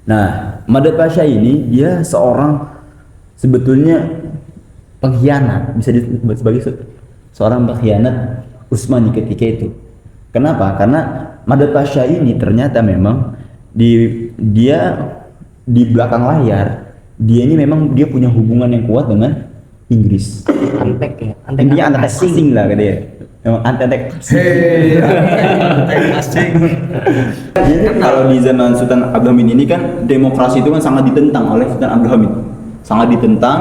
Nah, Mada Pasha ini dia seorang sebetulnya pengkhianat, bisa disebut sebagai seorang pengkhianat Utsmani ketika itu. Kenapa? Karena Mada Pasha ini ternyata memang dia di belakang layar dia ini memang dia punya hubungan yang kuat dengan Inggris. Antek ya, Intinya antek asing lah dia. Memang antek asing. Kalau di zaman Sultan Abdul Hamid ini kan demokrasi itu kan sangat ditentang oleh Sultan Abdul Hamid. Sangat ditentang.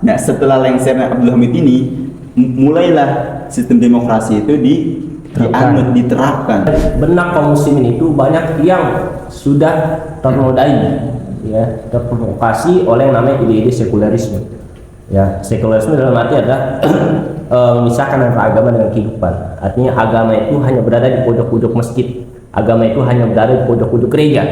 Nah, setelah lengsernya Abdul Hamid ini mulailah sistem demokrasi itu diterapkan. Benak kaum muslimin itu banyak yang sudah ternodai, ya, terprovokasi oleh yang namanya ide-ide sekulerisme. Ya, sekulerisme dalam arti adalah memisahkan antara agama dengan kehidupan. Artinya agama itu hanya berada di pojok-pojok masjid, agama itu hanya berada di pojok-pojok gereja.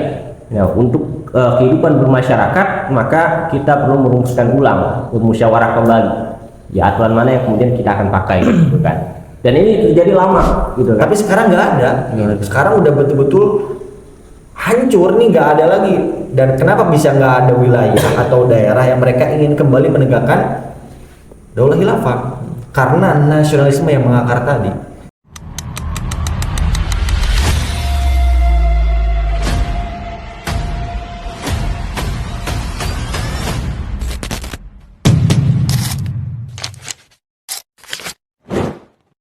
Ya, untuk kehidupan bermasyarakat maka kita perlu merumuskan ulang, bermusyawarah kembali. Ya, aturan mana yang kemudian kita akan pakai, gitu kan? Dan ini terjadi lama, gitu kan? Tapi sekarang nggak ada. Sekarang udah betul-betul hancur nih, nggak ada lagi. Dan kenapa bisa nggak ada wilayah atau daerah yang mereka ingin kembali menegakkan daulah khilafah? Karena nasionalisme yang mengakar tadi.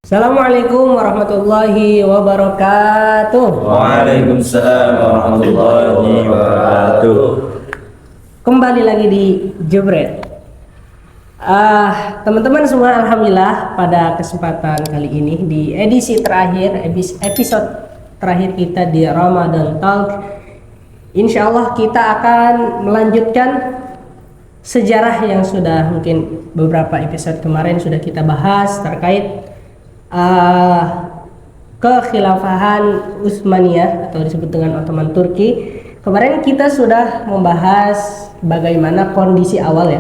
Assalamualaikum warahmatullahi wabarakatuh. Waalaikumsalam warahmatullahi wabarakatuh. Kembali lagi di Jebret. Teman-teman semua, alhamdulillah pada kesempatan kali ini di edisi terakhir, episode terakhir kita di Ramadan Talk, insya Allah kita akan melanjutkan sejarah yang sudah mungkin beberapa episode kemarin sudah kita bahas terkait kekhilafahan Utsmaniyah atau disebut dengan Ottoman Turki. Kemarin kita sudah membahas bagaimana kondisi awal ya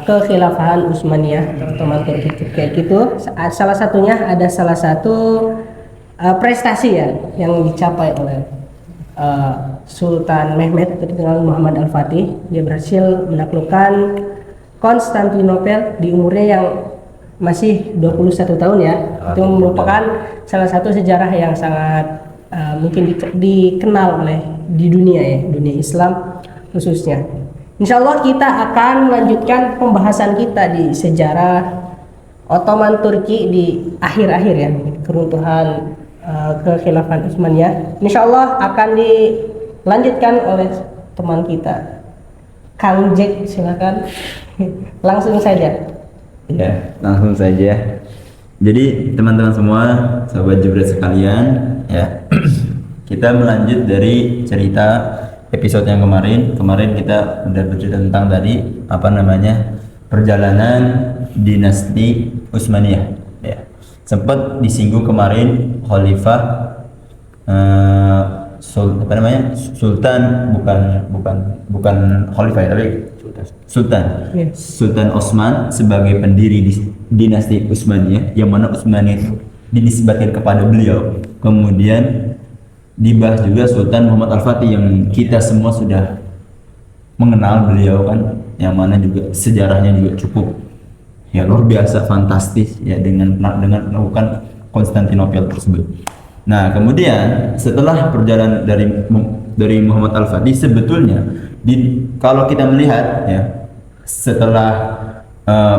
kekhilafahan Utsmaniyah atau Ottoman Turki kayak gitu. Salah satunya ada salah satu prestasi ya yang dicapai oleh Sultan Mehmed atau dikenal Muhammad Al-Fatih. Dia berhasil menaklukkan Konstantinopel di umurnya yang masih 21 tahun ya. Itu merupakan salah satu sejarah yang sangat mungkin dikenal oleh di dunia ya, dunia Islam khususnya. Insya Allah kita akan melanjutkan pembahasan kita di sejarah Ottoman Turki di akhir-akhir ya, keruntuhan kekhilafahan Utsmaniyah. Insya Allah akan dilanjutkan oleh teman kita Kang Jack, silakan langsung saja. Ya, langsung saja. Jadi teman-teman semua, sahabat Jebret sekalian, ya, kita melanjut dari cerita episode yang kemarin. Kemarin kita udah bercerita tentang tadi perjalanan dinasti Utsmaniyah. Ya, sempat disinggung kemarin Khalifah Sultan bukan Khalifah ya, tapi Sultan Osman sebagai pendiri dinasti Utsmaniyah, yang mana Utsmaniyah itu dinisbatkan kepada beliau. Kemudian dibahas juga Sultan Muhammad Al-Fatih yang kita semua sudah mengenal beliau kan, yang mana juga sejarahnya juga cukup ya luar biasa fantastis ya dengan melakukan Konstantinopel tersebut. Nah, kemudian setelah perjalanan dari Muhammad Al-Fatih, sebetulnya kalau kita melihat ya, setelah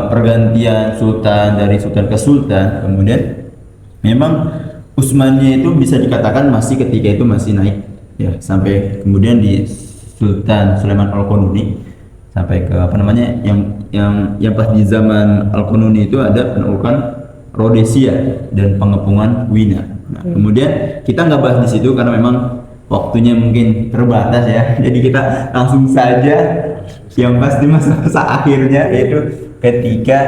pergantian sultan dari sultan ke sultan, kemudian memang Utsmaniyah itu bisa dikatakan masih ketika itu masih naik ya, sampai kemudian di Sultan Sulaiman Al-Qanuni sampai ke yang pas di zaman Al-Qanuni itu ada penaklukan Rhodesia dan pengepungan Wina. Nah, kemudian kita nggak bahas di situ karena memang waktunya mungkin terbatas ya. Jadi kita langsung saja yang pasti masa akhirnya, yaitu ketika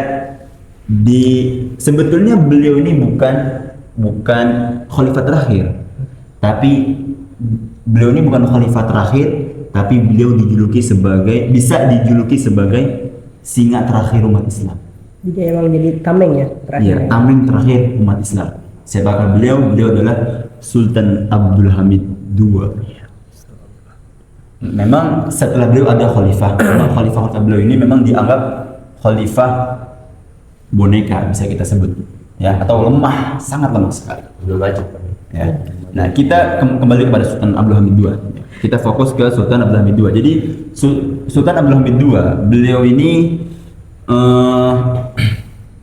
sebetulnya beliau ini bukan khalifah terakhir, tapi beliau ini bukan khalifah terakhir, tapi beliau bisa dijuluki sebagai singa terakhir umat Islam. Jadi emang jadi tameng ya terakhir. Ya, tameng terakhir umat Islam. Siapakah beliau? Beliau adalah Sultan Abdul Hamid II. memang setelah beliau ada khalifah. Memang khalifah beliau ini memang dianggap khalifah boneka bisa kita sebut, ya, atau lemah, sangat lemah sekali. Belum maju. Ya. Nah, kita kembali kepada Sultan Abdul Hamid II. Kita fokus ke Sultan Abdul Hamid II. Jadi Sultan Abdul Hamid II, beliau ini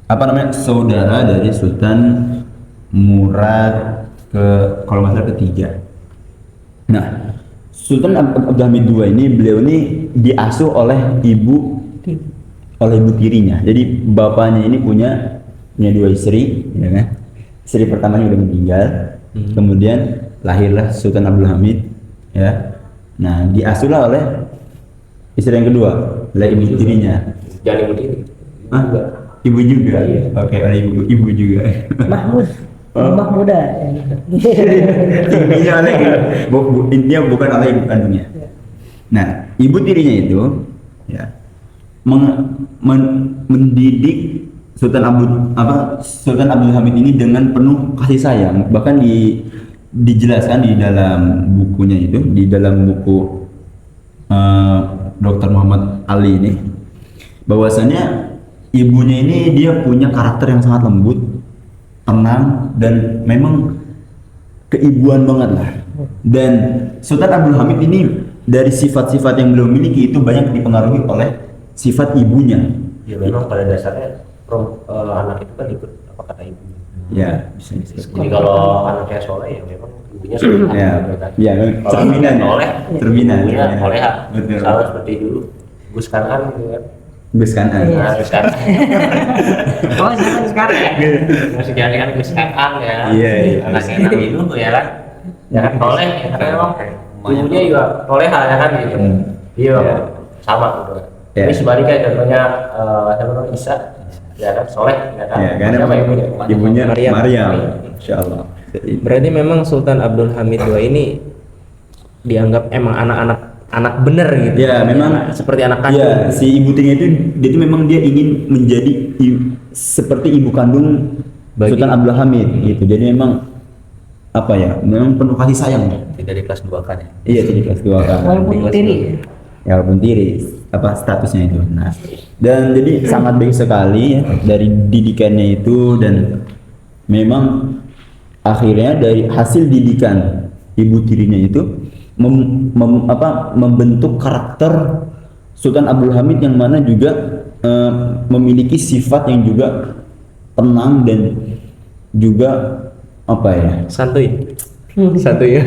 apa namanya, saudara dari Sultan Murad kalau nggak salah ketiga. Nah, Sultan Abdul Hamid II ini, beliau ini diasuh oleh ibu tirinya. Jadi bapaknya ini punya 2 istri, ya kan? Istri pertamanya udah meninggal, kemudian lahirlah Sultan Abdul Hamid, ya. Nah, diasuhlah oleh istri yang kedua, oleh ibu tirinya. Jangan ibu tiri. Hah? Ibu juga. Oke, oleh ibu juga. Mahmud. Rumah muda. Tingginya oleh intinya bukan oleh ibu kandungnya. Nah, ibu tirinya itu, ya, mendidik Sultan Abdul Hamid ini dengan penuh kasih sayang. Bahkan dijelaskan di dalam bukunya itu, di dalam buku Dr. Muhammad Ali ini, bahwasanya ibunya ini dia punya karakter yang sangat lembut, tenang, dan memang keibuan banget lah. Dan Sultan Abdul Hamid ini dari sifat-sifat yang beliau miliki itu banyak dipengaruhi oleh sifat ibunya. Ya memang pada dasarnya anak itu kan ikut apa kata ibunya. Ya, bisa. Jadi kalau anaknya soleh ya memang ibunya soleh. Ya, ya, cerminan ya. Cerminan. Ibunya Ya. soleh. Betul. Sama seperti dulu Gus Kanan gitu kan. Gus Kanan. Nah, Gus Kanan. Oh, zaman sekarang ya. Masih jadi kan Gus Kanan ya. Iya, iya. Anaknya Nabi Nuh ya kan. Ya kan soleh ya karena memang ibunya juga soleha ya kan gitu. Iya. Ya. Sama gitu. Ya. Ini sebaliknya contohnya siapa namanya Isa ya kan soleh ya kan. Ya, karena Siapa ibunya? ibunya Maryam. Maryam. Insyaallah. Berarti memang Sultan Abdul Hamid II ini dianggap emang anak bener gitu. Ya, memang seperti anak kandung. Ya, si ibu tirinya itu dia itu memang dia ingin menjadi seperti ibu kandung Sultan Abdul Hamid gitu. Jadi memang apa ya? Memang penuh kasih sayang. Tidak di kelas 2 kan ya. Iya, jadi kelas 2 kan. Walaupun tiri. Ya, walaupun tiri apa statusnya itu. Nah, dan jadi sangat baik sekali ya dari didikannya itu, dan memang akhirnya dari hasil didikan ibu tirinya itu membentuk karakter Sultan Abdul Hamid yang mana juga memiliki sifat yang juga tenang dan juga apa ya? Santuy. Santuy ya.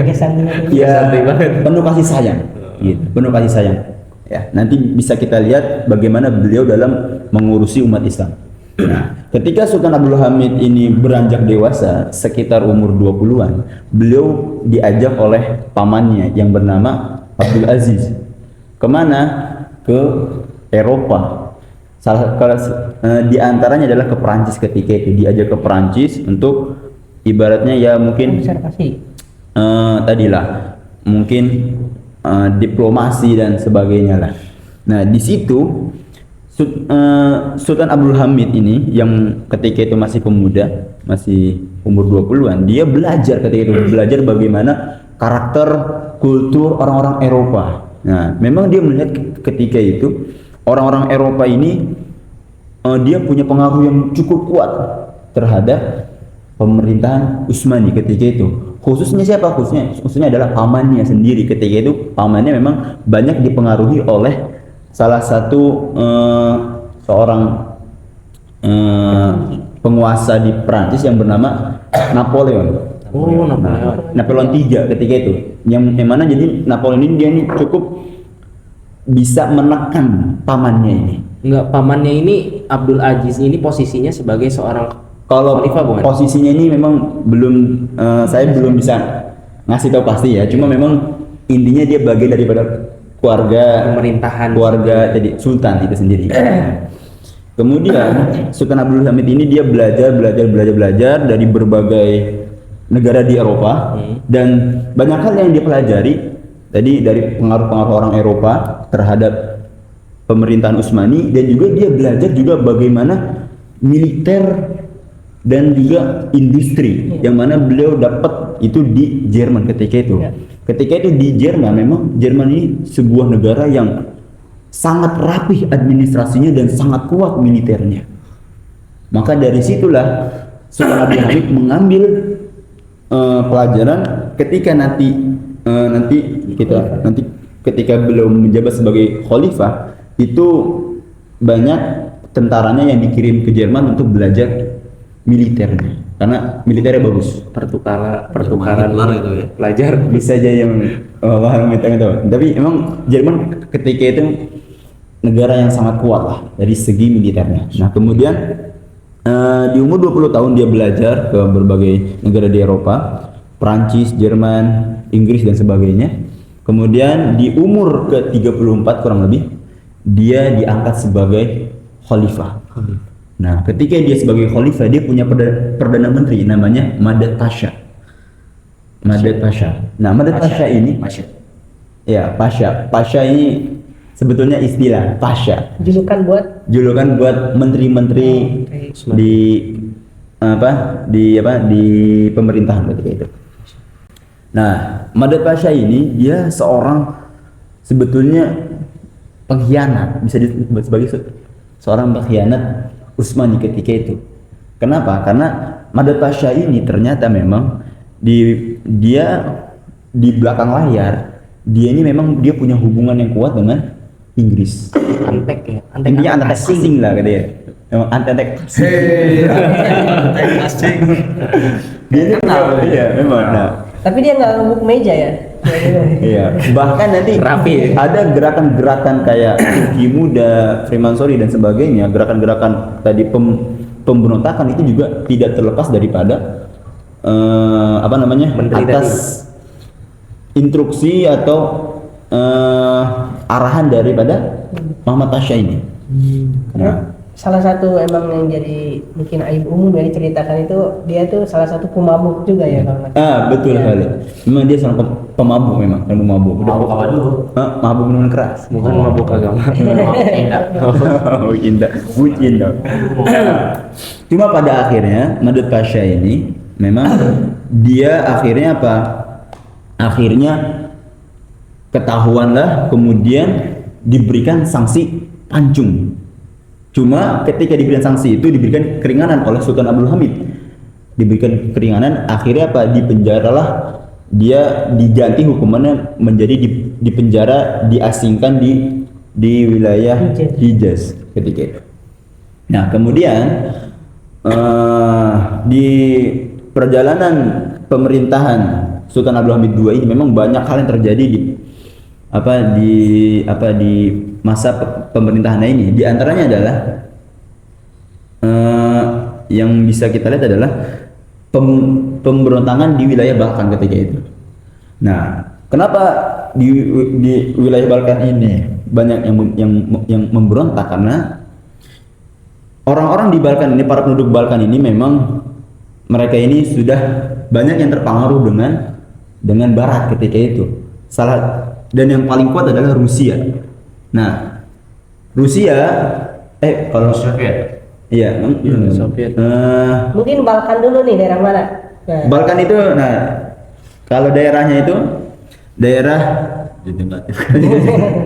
Ya, santuy banget. penuh kasih sayang. Gitu, penuh kasih sayang. Ya, nanti bisa kita lihat bagaimana beliau dalam mengurusi umat Islam. Nah, ketika Sultan Abdul Hamid ini beranjak dewasa, sekitar umur 20-an, beliau diajak oleh pamannya yang bernama Abdul Aziz. Kemana? Ke Eropa. Di antaranya adalah ke Perancis ketika itu. Diajak ke Perancis untuk ibaratnya ya mungkin Observasi. tadilah mungkin diplomasi dan sebagainya lah. Nah, di situ Sultan Abdul Hamid ini yang ketika itu masih pemuda, masih umur 20-an, dia belajar ketika itu, belajar bagaimana karakter kultur orang-orang Eropa. Nah, memang dia melihat ketika itu orang-orang Eropa ini dia punya pengaruh yang cukup kuat terhadap pemerintahan Utsmani ketika itu. Khususnya siapa? Khususnya adalah pamannya sendiri. Ketika itu pamannya memang banyak dipengaruhi oleh salah satu seorang penguasa di Prancis yang bernama Napoleon. Oh, Napoleon. Napoleon III ketika itu. Yang mana jadi Napoleon ini dia ini cukup bisa menekan pamannya ini. Enggak, pamannya ini Abdul Aziz ini posisinya sebagai seorang Kalau khalifah bukan? posisinya ini memang belum saya belum bisa ngasih tahu pasti ya. Cuma memang intinya dia bagian daripada keluarga jadi sultan itu sendiri. Kemudian Sultan Abdul Hamid ini dia belajar dari berbagai negara di Eropa, dan banyak hal yang dia pelajari tadi dari pengaruh-pengaruh orang Eropa terhadap pemerintahan Utsmani, dan juga dia belajar juga bagaimana militer dan juga industri yang mana beliau dapat itu di Jerman ketika itu. Ketika itu di Jerman, memang Jerman ini sebuah negara yang sangat rapih administrasinya dan sangat kuat militernya. Maka dari situlah Sultan Abdul Hamid mengambil pelajaran ketika nanti ketika beliau menjabat sebagai khalifah, itu banyak tentaranya yang dikirim ke Jerman untuk belajar militernya karena militernya bagus. pertukaran Hitler itu ya. pelajar. Bisa aja yang paham itu, tapi emang Jerman ketika itu negara yang sangat kuat lah dari segi militernya. Nah kemudian di umur 20 tahun dia belajar ke berbagai negara di Eropa, Prancis, Jerman, Inggris dan sebagainya. Kemudian di umur ke-34 kurang lebih dia diangkat sebagai khalifah. Nah, ketika dia sebagai khalifah, dia punya perdana menteri namanya Madad Pasha. Madad Pasha. Nah, Madad Pasha ini, ya Pasha. Pasha ini sebetulnya istilah Pasha. Julukan buat menteri-menteri di pemerintahan ketika itu. Nah, Madad Pasha ini dia seorang sebetulnya pengkhianat, bisa disebut sebagai seorang pengkhianat Utsmani ketika itu. Kenapa? Karena Madad Pasha ini ternyata memang dia di belakang layar dia ini memang dia punya hubungan yang kuat dengan Inggris. Antek Intinya antek asing lah katanya. Memang antek asing. Dia ini iya memang. Nah, Tapi dia nggak ngebuk meja ya. iya. Bahkan nanti Rapi. ada gerakan-gerakan kayak Turki Muda, Freemansori dan sebagainya. Gerakan-gerakan tadi pemberontakan itu juga tidak terlepas daripada Menteri atas instruksi atau arahan daripada Muhammad Pasha ini. Nah, Salah satu emang yang jadi mungkin aib umum yang diceritakan itu dia tuh salah satu pemabuk juga ya kalau nggak salah. betul Iya. sekali. Memang dia seorang pemabuk memang, pemabuk. Mabuk apa dulu? Mabuk minuman keras. bukan mabuk agama. Oh, indah, bucin dong. Cuma pada akhirnya Madad Pasha ini memang dia akhirnya apa? Akhirnya ketahuanlah, kemudian diberikan sanksi pancung. Cuma ketika diberikan sanksi itu diberikan keringanan oleh Sultan Abdul Hamid. Diberikan keringanan, akhirnya apa? Dipenjaralah, dia diganti hukumannya menjadi dipenjara, diasingkan di wilayah Hijaz ketika itu. Nah kemudian di perjalanan pemerintahan Sultan Abdul Hamid II ini memang banyak hal yang terjadi di masa pemerintahannya ini. Di antaranya adalah yang bisa kita lihat adalah pemberontakan di wilayah Balkan ketika itu. Nah, kenapa di wilayah Balkan ini banyak yang memberontak? Karena orang-orang di Balkan ini, para penduduk Balkan ini memang mereka ini sudah banyak yang terpengaruh dengan Barat ketika itu. Dan yang paling kuat adalah Rusia. Nah, Rusia kalau Soviet. iya, Soviet. Mungkin Balkan dulu nih, daerah mana? Nah, Balkan itu, nah kalau daerahnya itu daerah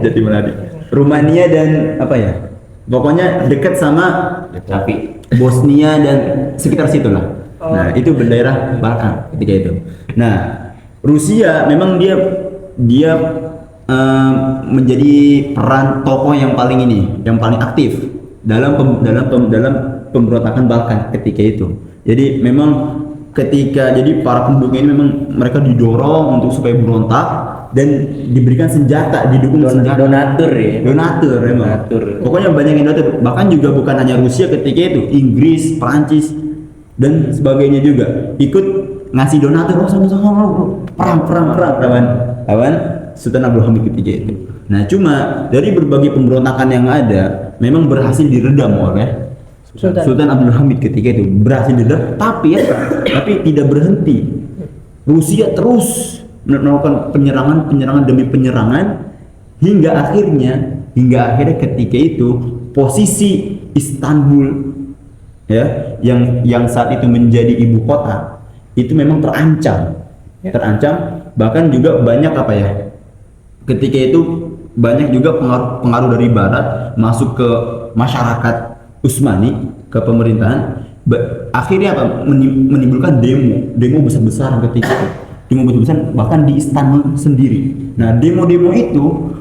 Jatimuladi, Rumania dan apa ya? Pokoknya dekat sama Tapi Bosnia dan sekitar situ lah. Nah, itu daerah Balkan ketika itu. Nah, Rusia memang dia menjadi peran tokoh yang paling aktif dalam pemberontakan Balkan ketika itu. Jadi memang jadi para penduduk ini memang mereka didorong untuk supaya berontak dan diberikan senjata, didukung senjata. Donatur ya. Donatur memang. Donatur. Pokoknya banyak yang donatur. Bahkan juga bukan hanya Rusia ketika itu, Inggris, Prancis dan sebagainya juga ikut ngasih donatur. Perang lawan Sultan Abdul Hamid ketika itu. Nah, cuma dari berbagai pemberontakan yang ada memang berhasil diredam oleh Sultan Abdul Hamid ketika itu, berhasil diredam, tapi tidak berhenti. Rusia terus melakukan penyerangan demi penyerangan hingga akhirnya ketika itu posisi Istanbul ya yang saat itu menjadi ibu kota itu memang terancam bahkan juga banyak apa ya, ketika itu banyak juga pengaruh dari barat masuk ke masyarakat Utsmani, ke pemerintahan. Akhirnya apa, menimbulkan demo besar-besaran ketika itu, demo besar-besaran bahkan di Istanbul sendiri. Nah, demo-demo itu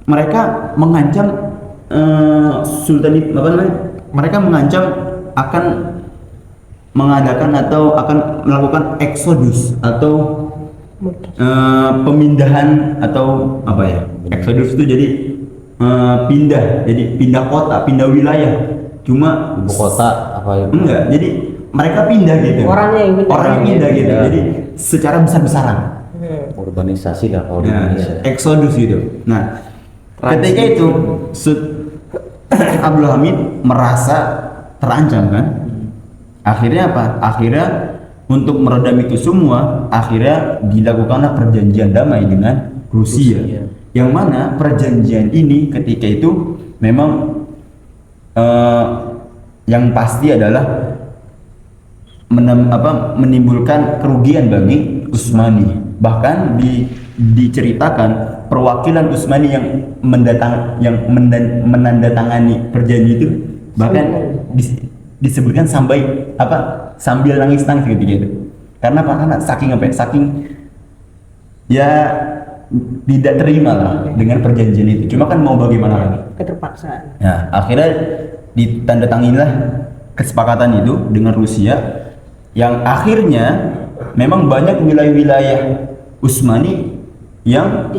mereka mengancam mereka mengancam akan mengadakan atau akan melakukan eksodus atau pemindahan atau apa ya, eksodus itu jadi pindah kota, pindah wilayah. Cuma Ibu kota apa ya? enggak, jadi mereka pindah gitu, Orangnya yang pindah gitu, pindah. jadi secara besar-besaran. Urbanisasi dah kalau di Nah, Indonesia. eksodus gitu. Nah, ketika itu Abdul Hamid merasa terancam kan. Akhirnya apa? Akhirnya untuk meredam itu semua, akhirnya dilakukanlah perjanjian damai dengan Rusia. Yang mana perjanjian ini ketika itu memang yang pasti adalah menimbulkan kerugian bagi Utsmani. Bahkan diceritakan perwakilan Utsmani yang menandatangani perjanjian itu bahkan disebutkan sambil nangis-nangis gitu. Karena apa? Karena saking ya tidak terima lah dengan perjanjian itu. Cuma kan mau bagaimana lagi? Keterpaksaan. Nah, akhirnya ditandatanganilah kesepakatan itu dengan Rusia, yang akhirnya memang banyak wilayah-wilayah Utsmani yang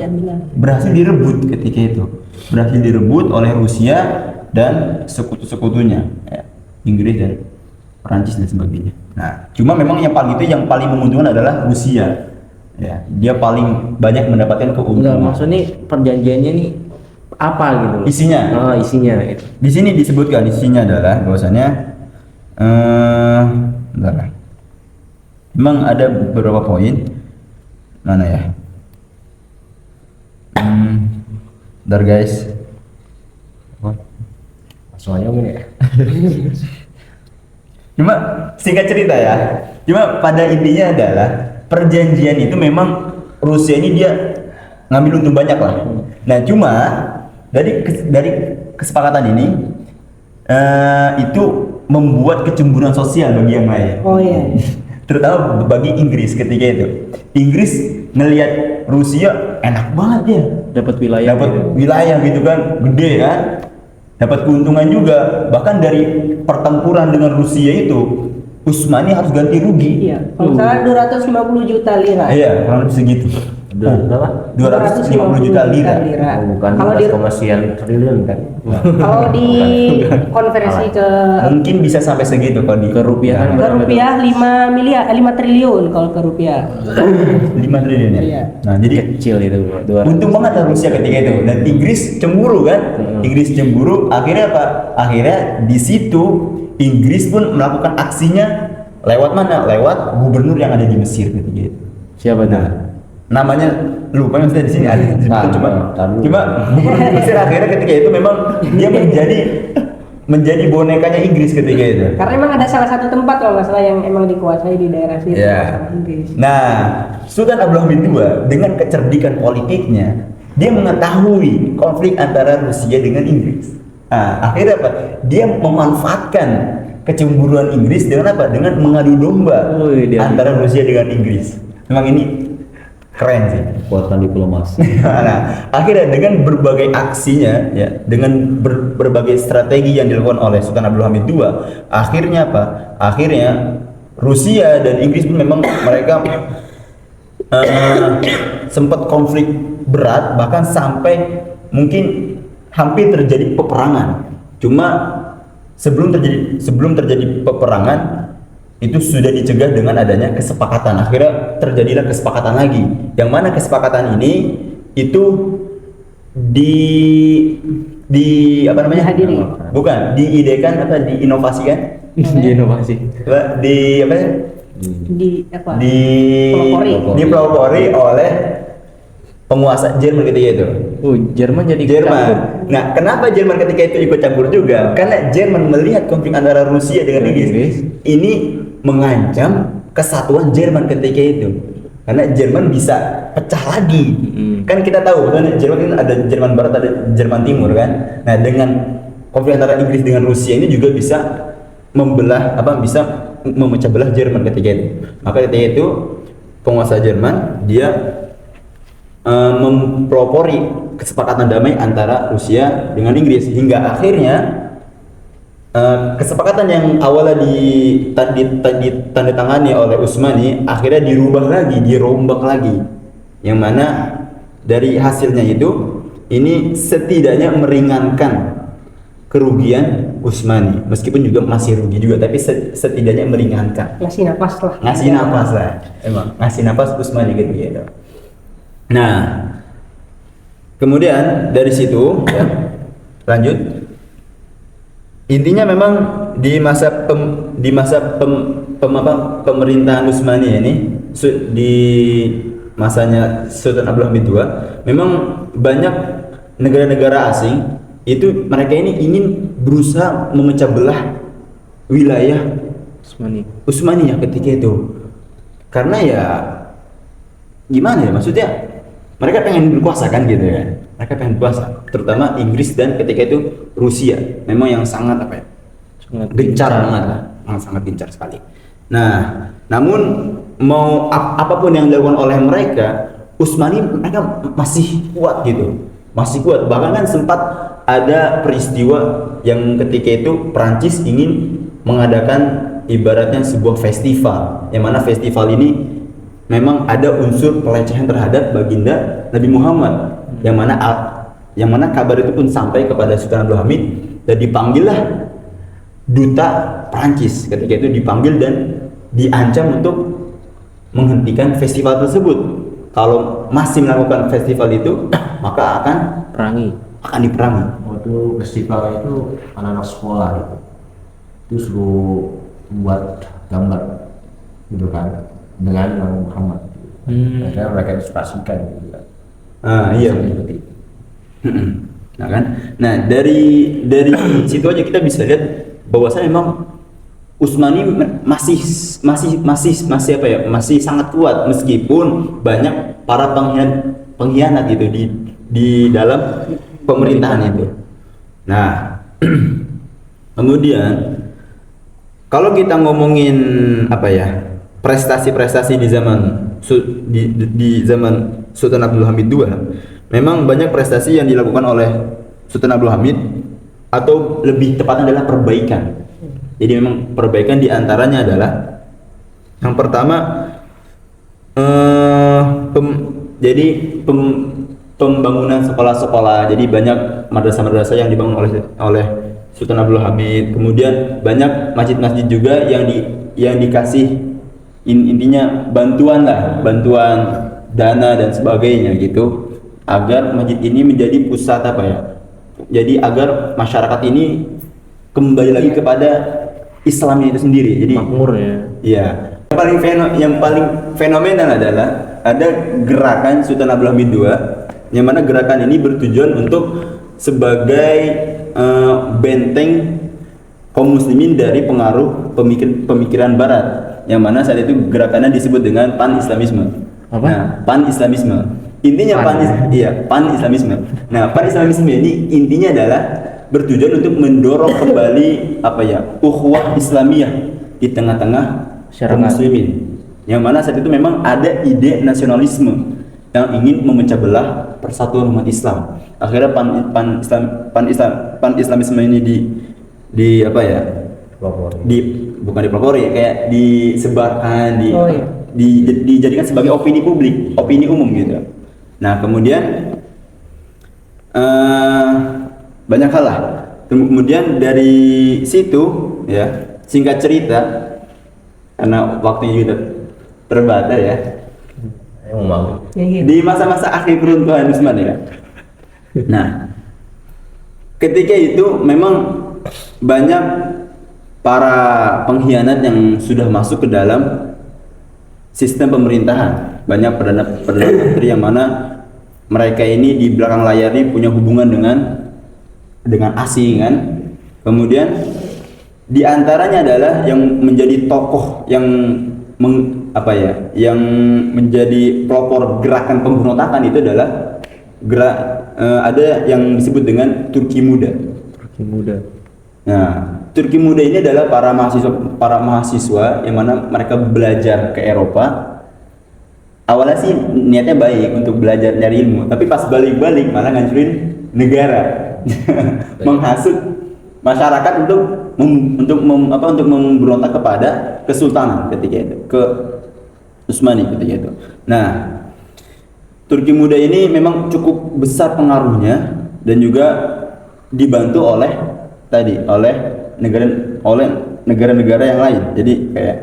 berhasil direbut ketika itu, berhasil direbut oleh Rusia dan sekutu-sekutunya, ya, Inggris dan Perancis dan sebagainya. Nah, cuma memang yang paling menguntungkan adalah Rusia. Ya, dia paling banyak mendapatkan Enggak, keuntungan. maksudnya perjanjiannya nih apa gitu loh. Isinya. Oh, isinya gitu. Di sini disebutkan isinya adalah bahwasanya bentar lah. Memang ada beberapa poin. Mana ya? Bentar guys. Langsung aja ini ya. Cuma singkat cerita ya. Cuma pada intinya adalah perjanjian itu memang Rusia ini dia ngambil untung banyak lah. Nah, cuma dari kesepakatan ini itu membuat kecemburuan sosial bagi yang lain. Oh iya. Terutama bagi Inggris ketika itu. Inggris ngelihat Rusia enak banget ya, Dapat wilayah. dapat gitu. wilayah gitu kan, gede kan, dapat keuntungan juga. Bahkan dari pertempuran dengan Rusia itu, Utsmani harus ganti rugi. Iya. Kalau salah 250 juta lira. Iya, kurang lebih segitu. Berapa? 250 juta lira. Oh, bukan Kalau di 12,sekian triliun kan? kalau di konversi ke Mungkin bisa sampai segitu kalau di Ke rupiah kan berapa tuh? rupiah 5 triliun kalau ke rupiah. 5 triliun ya. Iya. Nah, jadi Kecil itu. 200. untung banget lah Rusia ketika itu, dan Inggris cemburu kan. Inggris cemburu, akhirnya apa? Akhirnya di situ Inggris pun melakukan aksinya lewat mana? Lewat gubernur yang ada di Mesir ketika itu. Siapa tuh? Namanya lupa, maksudnya di sini ada disebutkan, cuma gubernur Mesir akhirnya ketika itu memang dia menjadi bonekanya Inggris ketika itu. Karena emang ada salah satu tempat kalau nggak salah yang emang dikuasai di daerah situ Ya. sama Inggris. Nah, Sultan Abdul Hamid II dengan kecerdikan politiknya, dia mengetahui konflik antara Rusia dengan Inggris. Nah, akhirnya apa? Dia memanfaatkan kecemburuan Inggris dengan apa? Dengan mengadu domba Wih, dia- antara Rusia dengan Inggris. Memang ini keren sih. Kekuatan diplomasi. Nah, akhirnya dengan berbagai aksinya, ya, dengan berbagai strategi yang dilakukan oleh Sultan Abdul Hamid II, akhirnya apa? Akhirnya Rusia dan Inggris pun memang mereka sempat konflik berat, bahkan sampai mungkin hampir terjadi peperangan. Cuma sebelum terjadi peperangan itu sudah dicegah dengan adanya kesepakatan. Akhirnya terjadilah kesepakatan lagi, yang mana kesepakatan ini itu apa namanya? Dihadiri. Bukan, diidekan atau diinovasikan? Di inovasi. Apa? Di apa? Di apa? Pelopori. Dipelopori oleh penguasa Jerman ketika itu. Jerman jadi ikut Jerman. campur. Nah, kenapa Jerman ketika itu ikut campur juga? Karena Jerman melihat konflik antara Rusia dengan Inggris ini mengancam kesatuan Jerman ketika itu. karena Jerman bisa pecah lagi. Kan kita tahu kan Jerman kan ada Jerman Barat, ada Jerman Timur kan. Nah dengan konflik antara Inggris dengan Rusia ini juga bisa membelah bisa memecah belah Jerman ketika itu. Maka ketika itu penguasa Jerman dia mempelopori kesepakatan damai antara Rusia dengan Inggris hingga akhirnya kesepakatan yang awalnya ditandatangani oleh Utsmani akhirnya dirubah lagi, dirombak lagi, yang mana dari hasilnya itu ini setidaknya meringankan kerugian Utsmani, meskipun juga masih rugi juga, tapi setidaknya meringankan, ngasih napas lah. ngasih napas lah, emang ngasih napas Utsmani gitu. Nah, kemudian dari situ ya, lanjut. Intinya memang di masa pemerintahan Utsmani ini di masanya Sultan Abdul Hamid II, memang banyak negara-negara asing itu mereka ini ingin berusaha memecah belah wilayah Utsmani ya ketika itu, karena ya gimana ya, maksudnya mereka pengen berkuasa kan gitu ya, mereka pengen berkuasa, terutama Inggris dan ketika itu Rusia memang yang sangat gencar banget lah, sangat gencar sekali. Nah, namun mau apapun yang dilakukan oleh mereka, Utsmani mereka masih kuat gitu, masih kuat. Bahkan kan sempat ada peristiwa yang ketika itu Perancis ingin mengadakan ibaratnya sebuah festival, yang mana festival ini memang ada unsur pelecehan terhadap baginda Nabi Muhammad, yang mana kabar itu pun sampai kepada Sultan Abdul Hamid dan dipanggillah duta Prancis, ketika itu dipanggil dan diancam untuk menghentikan festival tersebut. Kalau masih melakukan festival itu maka akan diperangi. Waktu festival itu anak-anak sekolah itu suruh buat gambar gitu kan dengan Nabi Muhammad. Akhirnya mereka inspirasikan gitu kan. Iya. Nah kan, dari situ aja kita bisa lihat bahwasanya memang Utsmani masih sangat kuat meskipun banyak para pengkhianat gitu di dalam pemerintahan itu. Nah, kemudian kalau kita ngomongin prestasi-prestasi di zaman Sultan Abdul Hamid II, memang banyak prestasi yang dilakukan oleh Sultan Abdul Hamid, atau lebih tepatnya adalah perbaikan. Jadi memang perbaikan diantaranya adalah yang pertama pembangunan sekolah-sekolah. Jadi banyak madrasah-madrasah yang dibangun oleh Sultan Abdul Hamid. Kemudian banyak masjid-masjid juga yang dikasih intinya bantuan dana dan sebagainya gitu, agar masjid ini menjadi pusat jadi agar masyarakat ini kembali lagi kepada Islamnya itu sendiri. Jadi makmur ya. Iya. Yang paling fenomenal adalah ada gerakan Sultan Abdul Hamid II, yang mana gerakan ini bertujuan untuk sebagai benteng kaum muslimin dari pengaruh pemikiran barat, yang mana saat itu gerakannya disebut dengan pan-islamisme. Nah, pan-islamisme intinya pan-islamisme. Nah, pan-islamisme ini intinya adalah bertujuan untuk mendorong kembali ukhuwah Islamiyah di tengah-tengah kaum muslimin, yang mana saat itu memang ada ide nasionalisme yang ingin memecah belah persatuan umat Islam. Akhirnya pan-islamisme ini bukan dipelopori, kayak disebarkan, dijadikan sebagai opini publik, opini umum gitu. Nah, kemudian banyak hal lah. Kemudian dari situ ya, singkat cerita karena waktunya juga terbatas ya. Di masa-masa akhir keruntuhan Utsmani ya. Nah, ketika itu memang banyak para pengkhianat yang sudah masuk ke dalam sistem pemerintahan. Banyak perdana menteri yang mana mereka ini di belakang layar ini punya hubungan dengan asing kan. Kemudian di antaranya adalah yang menjadi tokoh yang apa ya, yang menjadi pelopor gerakan pemberontakan itu adalah ada yang disebut dengan Turki Muda. Turki Muda. Nah, Turki Muda ini adalah para mahasiswa yang mana mereka belajar ke Eropa. Awalnya sih niatnya baik untuk belajar nyari ilmu, tapi pas balik-balik malah ngancurin negara, menghasut masyarakat untuk memberontak kepada kesultanan ketika itu, ke Utsmani ketika itu. Nah, Turki Muda ini memang cukup besar pengaruhnya dan juga dibantu oleh negara-negara yang lain. Jadi kayak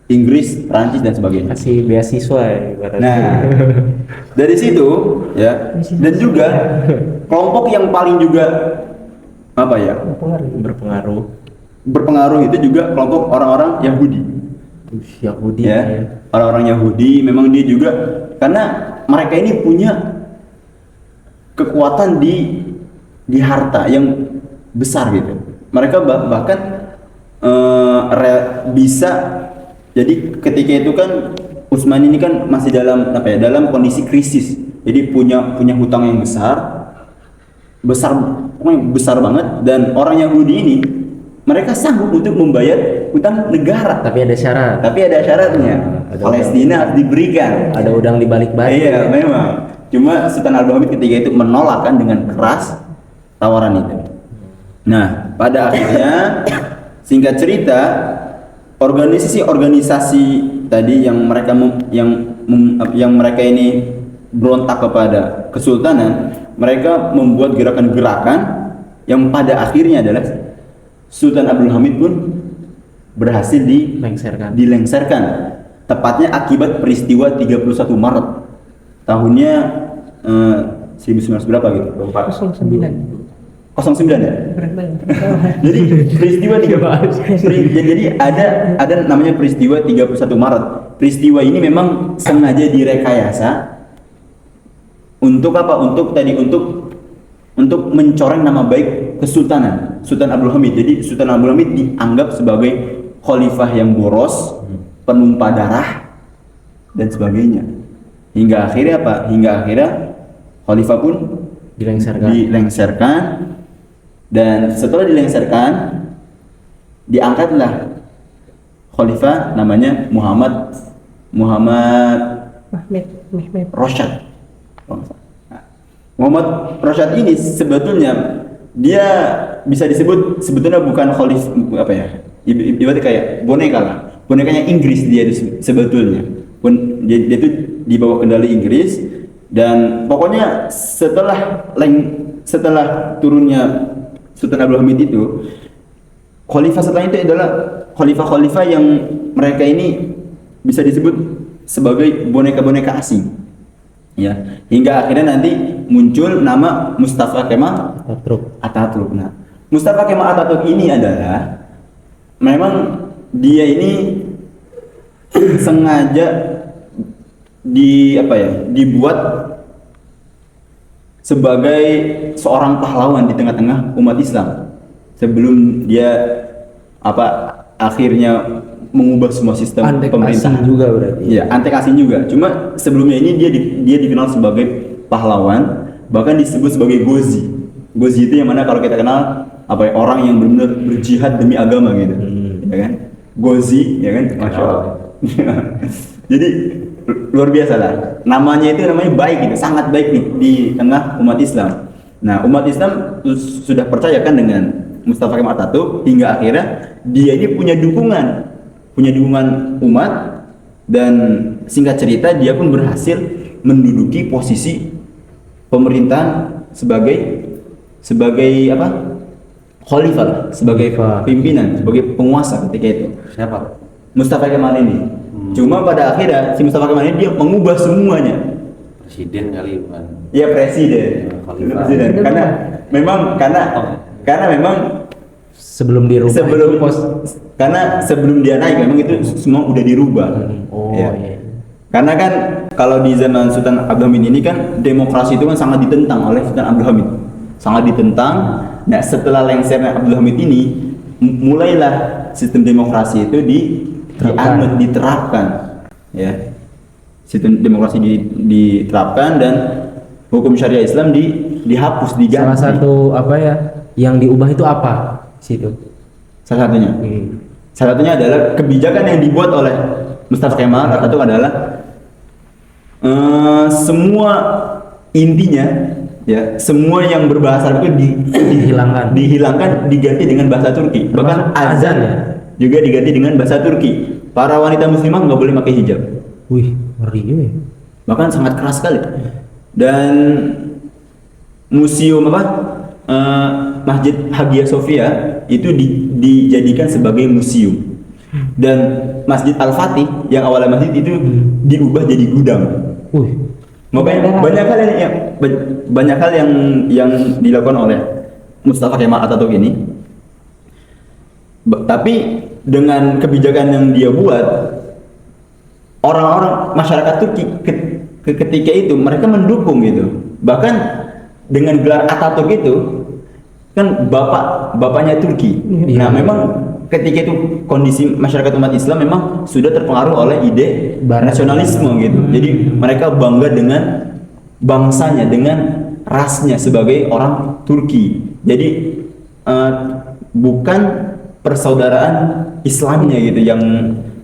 Inggris, Prancis dan sebagainya. Kasih beasiswa ya ibaratnya. Nah, dari situ ya, dan juga kelompok yang paling juga apa ya berpengaruh itu juga kelompok orang-orang Yahudi. Yahudi Ya, orang-orang Yahudi memang dia juga, karena mereka ini punya kekuatan di harta yang besar gitu. Mereka bahkan bisa, jadi ketika itu kan Utsmani ini kan masih dalam dalam kondisi krisis. Jadi punya hutang yang pokoknya besar banget, dan orang Yahudi ini mereka sanggup untuk membayar hutang negara. Tapi ada syarat. Tapi ada syaratnya. Palestina harus diberikan. Ada udang di balik batu. Iya, memang. Cuma Sultan Abdul Hamid ketika itu menolak kan dengan keras tawaran itu. Nah, pada akhirnya singkat cerita, organisasi tadi yang mereka ini berontak kepada kesultanan, mereka membuat gerakan-gerakan yang pada akhirnya adalah Sultan Abdul Hamid pun berhasil dilengsarkan. Tepatnya akibat peristiwa 31 Maret tahunnya 1900 berapa gitu? 09 ya? Jadi peristiwa jadi ada namanya peristiwa 31 Maret. Peristiwa ini memang sengaja direkayasa untuk apa? Untuk mencoreng nama baik kesultanan Sultan Abdul Hamid. Jadi Sultan Abdul Hamid dianggap sebagai khalifah yang boros, penumpah darah dan sebagainya. Hingga akhirnya khalifah pun dilengsarkan. Dan setelah dilengsarkan, diangkatlah khalifah namanya Muhammad Rosyad. Muhammad Rosyad ini sebetulnya dia bisa disebut sebetulnya bukan khalifah ibaratnya kayak bonekanya Inggris dia itu sebetulnya. Dia itu di bawah kendali Inggris, dan pokoknya setelah turunnya Sultan Abdul Hamid itu, khalifah setelah itu adalah khalifah-khalifah yang mereka ini bisa disebut sebagai boneka-boneka asing. Ya, hingga akhirnya nanti muncul nama Mustafa Kemal Atatürk. Nah, Mustafa Kemal Atatürk ini adalah memang dia ini sengaja dibuat sebagai seorang pahlawan di tengah-tengah umat Islam sebelum dia akhirnya mengubah semua sistem pemerintahan juga berarti. Ya, antek asing juga. Cuma sebelumnya ini dia dikenal sebagai pahlawan, bahkan disebut sebagai Ghozi. Ghozi itu yang mana kalau kita kenal orang yang benar-benar berjihad demi agama gitu. Ya kan? Ghozi, ya kan? Masya Allah. Jadi luar biasa lah. Namanya baik gitu, sangat baik di tengah umat Islam. Nah, umat Islam sudah percaya kan dengan Mustafa Kemal Atatürk, hingga akhirnya dia ini punya dukungan umat, dan singkat cerita dia pun berhasil menduduki posisi pemerintahan sebagai khalifah, sebagai pimpinan, sebagai penguasa ketika itu. Siapa? Mustafa Kemal ini. Cuma pada akhirnya si Mustafa Kemal ini dia mengubah semuanya. Presiden kali bukan? Iya, presiden. Presiden. Karena memang sebelum dirubah karena sebelum dia naik memang itu semua udah dirubah. Iya. Karena kan kalau di zaman Sultan Abdul Hamid ini kan demokrasi itu kan sangat ditentang oleh Sultan Abdul Hamid. Sangat ditentang. Nah, setelah lengsernya Abdul Hamid ini mulailah sistem demokrasi itu diterapkan. ya. Sistem demokrasi diterapkan dan hukum syariah Islam dihapus, diganti. Salah satu apa ya yang diubah itu apa situ? Salah satunya. Salah satunya adalah kebijakan yang dibuat oleh Mustafa Kemal Atatürk adalah semua intinya ya, semua yang berbahasa Arab itu dihilangkan diganti dengan bahasa Turki. Bahkan azan ya juga diganti dengan bahasa Turki. Para wanita muslimah nggak boleh pakai hijab. Wih, ngeri juga ya. Bahkan sangat keras sekali. Dan museum Masjid Hagia Sophia itu dijadikan sebagai museum. Dan Masjid Al-Fatih yang awalnya masjid itu diubah jadi gudang. Makanya banyak hal yang dilakukan oleh Mustafa Kemal Atatürk ini. Tapi dengan kebijakan yang dia buat, orang-orang masyarakat Turki ketika itu mereka mendukung gitu. Bahkan dengan gelar Atatürk itu kan bapaknya Turki. Nah, memang ketika itu kondisi masyarakat umat Islam memang sudah terpengaruh oleh ide nasionalisme gitu. Jadi mereka bangga dengan bangsanya, dengan rasnya sebagai orang Turki. Jadi bukan persaudaraan Islamnya gitu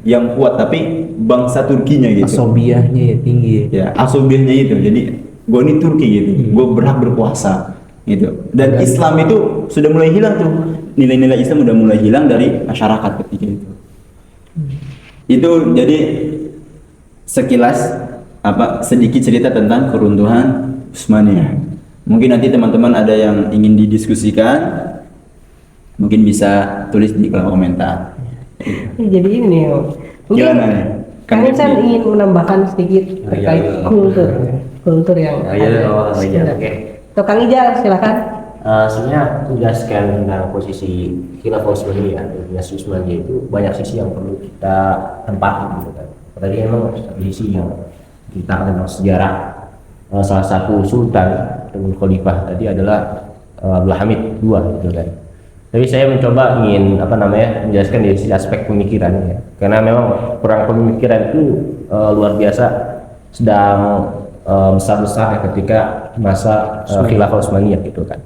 yang kuat, tapi bangsa Turkinya gitu. Asobiahnya ya tinggi ya. Ya, asobiahnya itu. Jadi gue ini Turki gitu. Gue berhak berkuasa gitu. Dan Islam itu sudah mulai hilang tuh. Nilai-nilai Islam udah mulai hilang dari masyarakat ketika itu. Itu jadi sekilas sedikit cerita tentang keruntuhan Utsmaniyah. Mungkin nanti teman-teman ada yang ingin didiskusikan, mungkin bisa tulis di kolom komentar. Jadi ini mungkin Kang Insan ingin menambahkan sedikit terkait kultur yang Oke. Kang Ijal silakan. Sebenarnya menjelaskan tentang posisi Khilafah Utsmaniyah atau dinasti Utsmaniyah itu banyak sisi yang perlu kita tempati gitu kan. Tadi memang sisi yang kita tentang sejarah, salah satu sultan atau khalifah tadi adalah Abdul Hamid II gitu kan. Tapi saya mencoba ingin menjelaskan dari sisi aspek pemikiran ya. Karena memang perang pemikiran itu luar biasa sedang besar-besar ya ketika masa Khilafah Utsmaniyah gitu kan.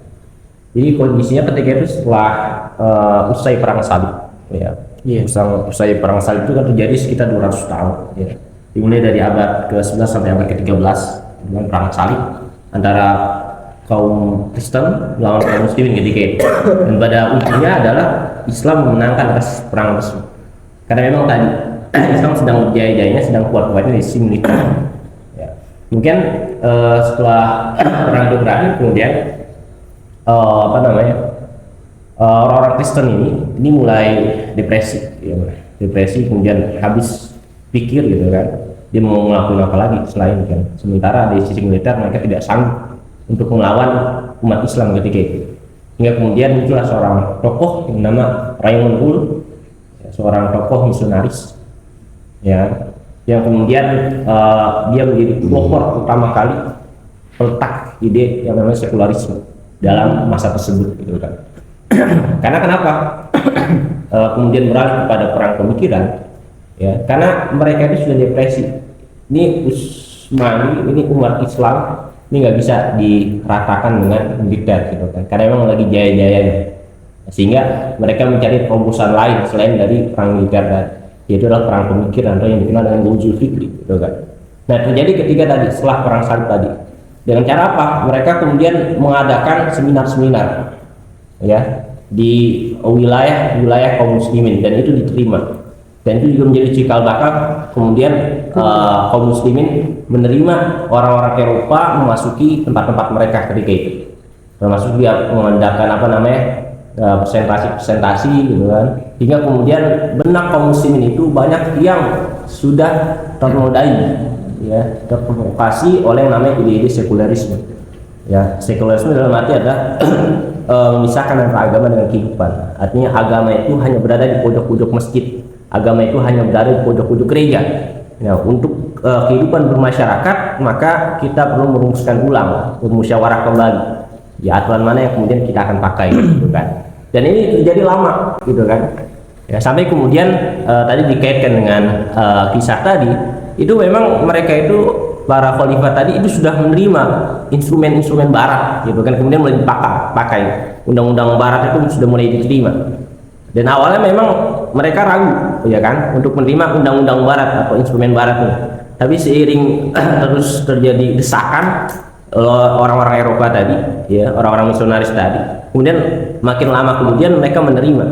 Jadi kondisinya ketika itu setelah usai perang salib ya. Usai perang salib itu kan terjadi sekitar 200 tahun ya. Dimulai dari abad ke-11 sampai abad ke-13 dengan perang salib antara kaum Kristen melawan kaum Muslimin ketika itu. Dan pada ujungnya adalah Islam memenangkan atas perang tersebut. Karena memang tadi Islam sedang berjaya-jayanya, sedang kuat-kuatnya di sisi militer. Ya. Mungkin setelah perang itu berakhir, kemudian orang-orang Kristen ini mulai depresi, depresi kemudian habis pikir gitu kan. Dia mau ngelakuin apa lagi selain kan. Sementara di sisi militer mereka tidak sanggup untuk melawan umat Islam ketika itu. Hingga kemudian muncullah seorang tokoh yang nama Raymond Lull, seorang tokoh misionaris, ya, yang kemudian dia menjadi pelopor utama kali peletak ide yang namanya sekularisme dalam masa tersebut, gitu kan. Karena kenapa? Kemudian beralih kepada perang pemikiran, ya, karena mereka itu sudah depresi. Ini Utsmani, ini umat Islam ini nggak bisa diratakan dengan militer gitu kan, karena memang lagi jaya-jayanya, sehingga mereka mencari terobosan lain selain dari perang militer dan yaitu adalah perang pemikiran atau yang dikenal dengan Ghazwul Fikri gitu kan. Nah, terjadi ketika tadi setelah perang salib tadi, dengan cara apa? Mereka kemudian mengadakan seminar-seminar ya di wilayah kaum muslimin, dan itu diterima, dan itu juga menjadi cikal bakal kemudian kaum muslimin menerima orang-orang Eropa memasuki tempat-tempat mereka ketika itu, termasuk dia mengadakan presentasi gitu kan, hingga kemudian benak kaum muslimin itu banyak yang sudah ternodai ya, terprovokasi oleh yang namanya ide-ide sekularisme ya. Sekularisme dalam arti adalah memisahkan antara agama dengan kehidupan. Artinya agama itu hanya berada di pojok-pojok masjid, agama itu hanya berada di pojok-pojok gereja. Nah, untuk kehidupan bermasyarakat, maka kita perlu merumuskan ulang, bermusyawarah kembali di aturan mana yang kemudian kita akan pakai gitu kan. Dan ini terjadi lama gitu kan ya, sampai kemudian tadi dikaitkan dengan kisah tadi, itu memang mereka itu para khalifah tadi itu sudah menerima instrumen-instrumen barat gitu kan, kemudian mulai dipakai undang-undang barat itu sudah mulai diterima. Dan awalnya memang mereka ragu ya kan untuk menerima undang-undang barat atau instrumen barat ini. Tapi seiring terus terjadi desakan orang-orang Eropa tadi ya, orang-orang misionaris tadi, kemudian makin lama kemudian mereka menerima.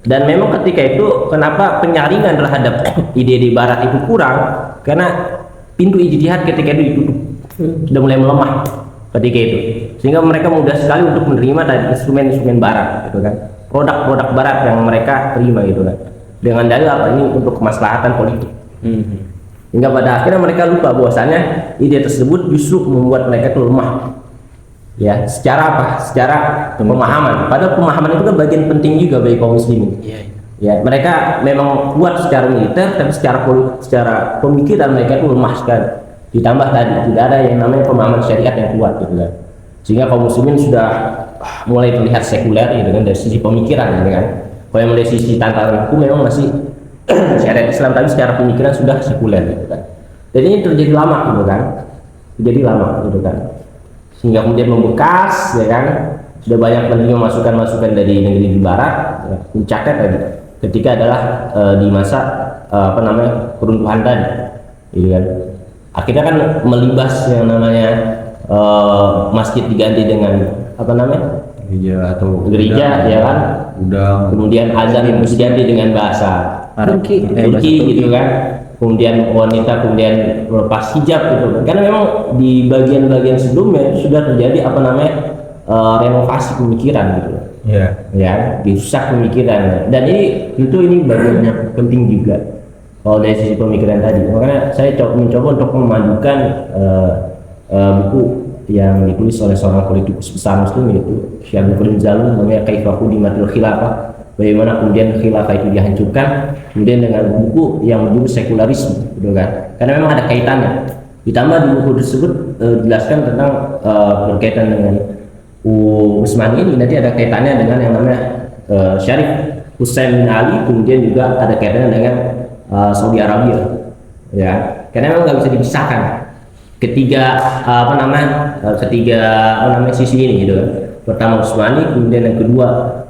Dan memang ketika itu kenapa penyaringan terhadap ide-ide barat itu kurang, karena pintu ijtihad ketika itu ditutup, sudah mulai melemah ketika itu, sehingga mereka mudah sekali untuk menerima dari instrumen-instrumen barat gitu kan, produk-produk barat yang mereka terima gitu kan, dengan dalil apa ini untuk kemaslahatan politik. Hingga pada akhirnya mereka lupa bahwasanya ide tersebut justru membuat mereka itu lemah ya, secara apa? Secara pemahaman. Padahal pemahaman itu kan bagian penting juga bagi kaum muslimin. Ya, mereka memang kuat secara militer, tapi secara pemikiran mereka itu lemah sekali. Ditambah tadi tidak ada yang namanya pemahaman syariat yang kuat gitu kan. Sehingga kaum muslimin sudah mulai terlihat sekuler gitu kan, dari sisi pemikiran gitu kan. Kalau yang dari sisi tantangan hukum memang masih syariat Islam, tapi secara pemikiran sudah sekuler gitu kan. Jadi ini terjadi lama gitu kan. Terjadi lama gitu kan. Sehingga kemudian membekas ya kan, sudah banyak menerima masukan-masukan dari negeri di barat ya. Puncaknya tadi ketika adalah di masa peruntuhan tadi gitu kan, akhirnya kan melibas yang namanya masjid diganti dengan gereja ya kan, kemudian azan diganti dengan bahasa Turki gitu kan, kemudian wanita kemudian melepas hijab gitu kan, karena memang di bagian-bagian sebelumnya itu sudah terjadi renovasi pemikiran gitu ya, dirusak pemikiran. Dan ini bagian yang penting juga kalau dari sisi pemikiran tadi. Makanya saya mencoba untuk memadukan buku yang ditulis oleh seorang politikus besar muslim, yaitu Syekh Abdul Zalum, namanya Kaifa Hudimatil Khilafah, bagaimana kemudian khilafah itu dihancurkan, kemudian dengan buku yang berjudul sekularisme gitu kan, karena memang ada kaitannya. Ditambah di buku tersebut dijelaskan tentang berkaitan dengan Utsmani ini, nanti ada kaitannya dengan yang namanya Syarif Husain bin Ali, kemudian juga ada kaitannya dengan Saudi Arabia ya, karena memang nggak bisa dipisahkan ketiga sisi ini gitu kan. Pertama Utsmani, kemudian yang kedua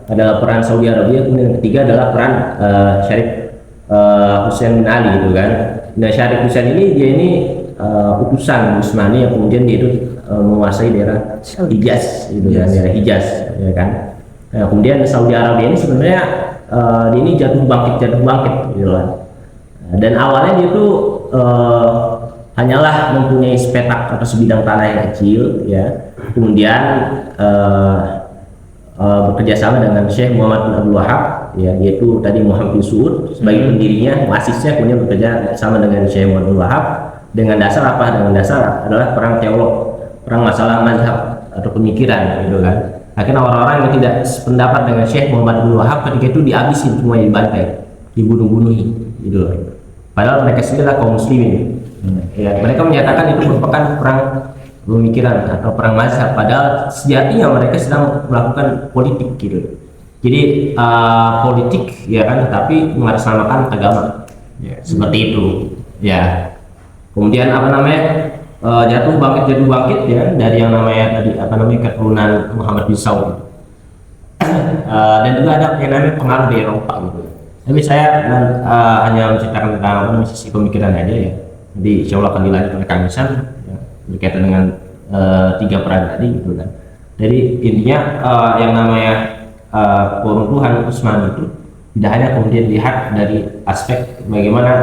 adalah peran Saudi Arabia, kemudian yang ketiga adalah peran Syarif Husain bin Ali gitu kan. Nah, Syarif Husain ini dia ini utusan Utsmani yang kemudian dia itu menguasai daerah Hijaz gitu kan, daerah Hijaz ya kan. Nah, kemudian Saudi Arabia ini sebenarnya dia ini jatuh bangkit gitu kan. Dan awalnya dia tuh hanyalah mempunyai sepetak atau sebidang tanah yang kecil ya, kemudian bekerja sama dengan Syekh Muhammad bin Abdul Wahab ya, yaitu tadi Muhammad bin Saud sebagai pendirinya, muasisnya, kemudian bekerja sama dengan Syekh Muhammad bin Abdul Wahab dengan dasar apa? Dengan dasar adalah perang teolog, perang masalah mazhab atau pemikiran gitu kan. Akhirnya orang-orang yang tidak sependapat dengan Syekh Muhammad bin Wahab ketika itu dihabisin, semuanya dibantai, dibunuh-bunuhi gitu. Padahal mereka sendiri adalah kaum muslimin ya, mereka menyatakan itu merupakan perang pemikiran atau perang mazhab, padahal sejatinya mereka sedang melakukan politik gitu. Jadi politik ya kan, tetapi mengatasnamakan agama seperti itu ya. Kemudian jatuh bangkit ya dari yang namanya tadi keturunan Muhammad bin Saud. Dan juga ada yang namanya pengaruh dari Eropa gitu. Tapi saya hanya menceritakan tentang sisi pemikiran aja ya. Jadi insya Allah akan dilanjut oleh Kang Ihsan ya, berkaitan dengan tiga peran tadi gitu kan. Jadi intinya yang namanya peruntuhan Utsmani itu tidak hanya kemudian dilihat dari aspek bagaimana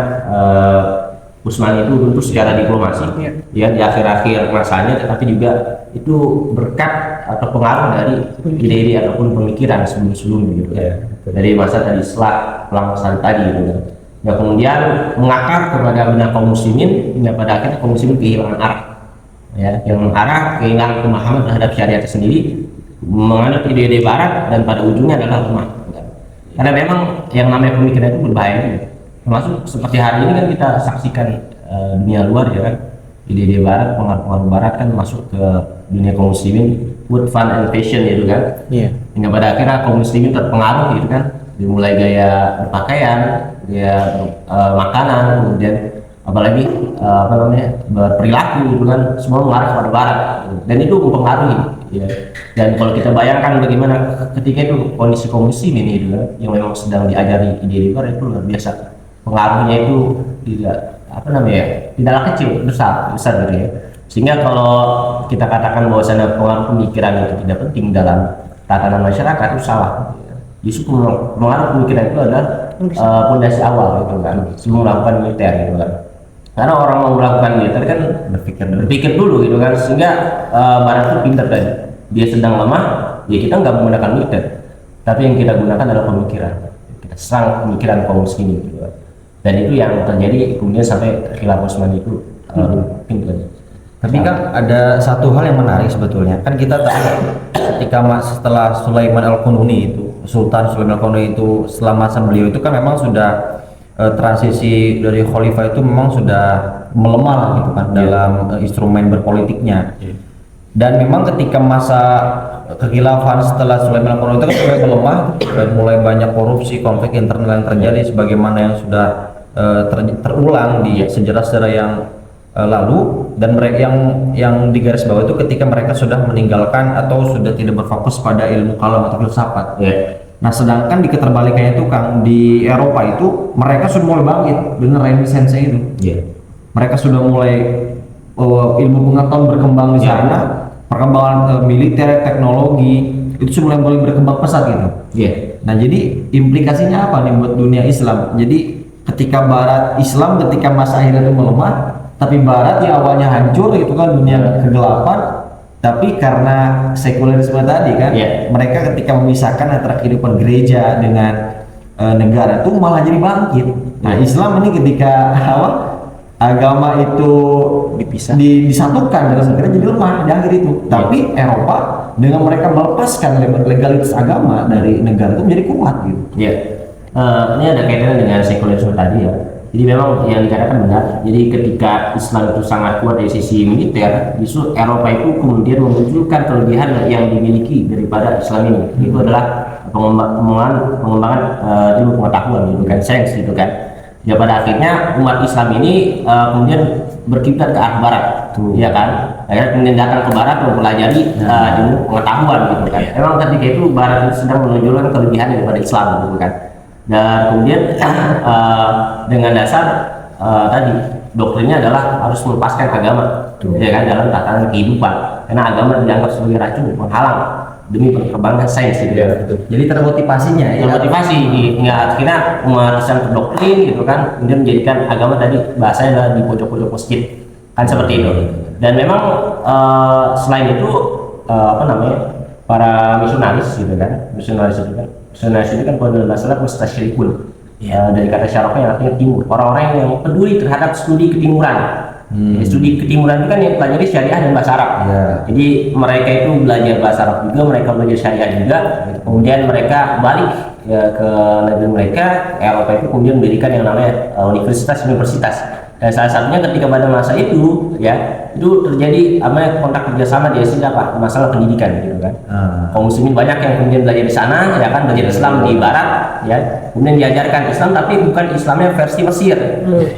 Utsmani itu runtuh secara diplomasi ya di akhir-akhir masanya, tetapi juga itu berkat atau pengaruh dari ide-ide ataupun pemikiran sebelum-sebelumnya gitu ya. Dari masa tadi setelah pelaksanaan tadi gitu kan. Ya kemudian mengakar kepada benak kaum muslimin hingga pada akhirnya kaum muslimin kehilangan arah ya, kehilangan pemahaman terhadap syariat sendiri, menganut ide-ide barat, dan pada ujungnya adalah lemah. Karena memang yang namanya pemikiran itu berbahaya gitu. Termasuk seperti hari ini kan kita saksikan dunia luar ya kan, ide-ide barat, pengaruh barat kan masuk ke dunia kaum muslimin, food, fun, and fashion gitu kan. Hingga pada akhirnya kaum muslimin terpengaruh gitu kan, dimulai gaya berpakaian, gaya makanan, kemudian apalagi apa namanya berperilaku gitu kan, semua mengarah kepada barat gitu. Dan itu mempengaruhi ya. Dan kalau kita bayangkan bagaimana ketika itu kondisi kaum muslimin itu kan, yang memang sedang diajari ide barat, itu luar biasa pengaruhnya, itu tidak apa namanya tidaklah kecil, besar gitu ya. Sehingga kalau kita katakan bahwasanya pengaruh pemikiran itu tidak penting dalam tatanan masyarakat, itu salah. Justru pengaruh pemikiran itu adalah fondasi awal gitu kan, sebelum melakukan militer gitu kan. Karena orang mau melakukan militer kan berpikir dulu gitu kan, sehingga barat itu pintar tadi. Dia sedang lemah, ya kita nggak menggunakan militer, tapi yang kita gunakan adalah pemikiran. Kita serang pemikiran kaum muslimin gitu kan. Dan itu yang terjadi kemudian sampai khilafah Utsmani itu pintar. Tapi kan ada satu hal yang menarik sebetulnya. Kan kita tahu ketika setelah Sulaiman Al-Qununi itu, Sultan Sulaiman Al-Qununi itu setelah masa beliau itu kan memang sudah transisi dari khalifah itu memang sudah melemah gitu kan dalam instrumen berpolitiknya. Dan memang ketika masa kekhilafahan setelah Sulaiman Al-Qununi itu kan mulai melemah dan mulai banyak korupsi, konflik internal yang terjadi sebagaimana yang sudah terulang di sejarah-sejarah yang lalu, dan mereka yang digaris bawah itu ketika mereka sudah meninggalkan atau sudah tidak berfokus pada ilmu kalam atau filsafat. Nah, sedangkan di keterbalikannya itu Kang, di Eropa itu mereka sudah mulai bangkit dengan Renaissance itu. Mereka sudah mulai ilmu pengetahuan berkembang di sana, perkembangan militer, teknologi itu sudah mulai berkembang pesat gitu. Nah, jadi implikasinya apa nih buat dunia Islam? Jadi ketika Barat Islam ketika masa akhirnya itu melemah, tapi Barat yang awalnya hancur itu kan dunia kegelapan, tapi karena sekulerisme tadi kan, mereka ketika memisahkan antara kehidupan gereja dengan negara itu malah jadi bangkit. Nah, Islam ini ketika agama itu disatukan dalam negara jadi lemah di akhir itu. Tapi Eropa dengan mereka melepaskan legalitas agama dari negara itu menjadi kuat gitu. Ini ada kaitannya dengan sekulerisme tadi ya. Jadi memang yang dikatakan benar. Jadi ketika Islam itu sangat kuat dari sisi militer, justru Eropa itu kemudian memunculkan kelebihan yang dimiliki daripada Islam ini. Itu adalah pengembangan ilmu pengetahuan gitu kan, sains gitu kan. Ya pada akhirnya umat Islam ini kemudian berkiblat ke arah barat, ya kan. Akhirnya kemudian datang ke barat mempelajari ilmu pengetahuan gitu kan. Memang ketika itu barat itu sedang menunjukkan kelebihan daripada Islam gitu kan. Dan kemudian dengan dasar tadi doktrinnya adalah harus melepaskan agama, ya kan, dalam tatanan kehidupan, karena agama dianggap sebagai racun penghalang demi perkembangan sains gitu. Jadi termotivasinya termotivasi akhirnya umat Islam terdoktrin gitu kan, kemudian menjadikan agama tadi bahasanya adalah di pojok-pojok masjid kan, seperti itu. Dan memang selain itu apa namanya para misionaris gitu kan, misionaris itu kan pada dasarnya mustasyrikun, dari kata syarafnya yang artinya timur, orang-orang yang peduli terhadap studi ketimuran. Studi ketimuran itu kan yang pelajari syariah dan bahasa Arab. Jadi mereka itu belajar bahasa Arab juga, mereka belajar syariah juga, kemudian mereka balik ke negeri mereka, Eropa itu kemudian mendirikan yang namanya universitas. Dan salah satunya ketika pada masa itu ya, itu terjadi kontak kerjasama di Asia apa masalah pendidikan gitu kan. Kaum muslimin banyak yang kemudian belajar di sana ya kan, belajar Islam di barat ya, kemudian diajarkan Islam tapi bukan Islamnya versi Mesir,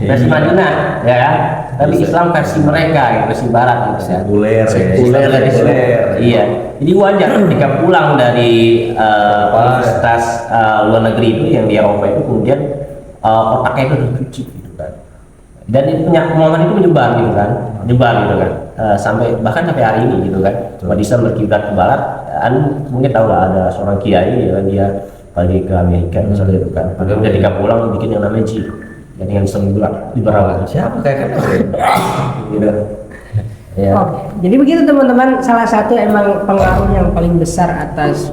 versi Madinah ya kan, tapi Islam versi mereka ya, versi barat gitu ya. Sekuler. Iya. Jadi wajar ketika pulang dari universitas luar negeri itu yang di Eropa itu kemudian otaknya itu dicuci gitu kan. Dan itu pemahaman itu menyebar gitu kan, sampai bahkan sampai hari ini gitu kan. Umat Islam berkiblat ke barat. Mungkin tahu lah ada seorang kiai ya, dia pergi ke Amerika misalnya gitu kan. Padahal ketika pulang bikin yang namanya jadi yang Islam liberal. Siapa kayak gitu. Ya. Jadi begitu teman-teman, salah satu emang pengaruh yang paling besar atas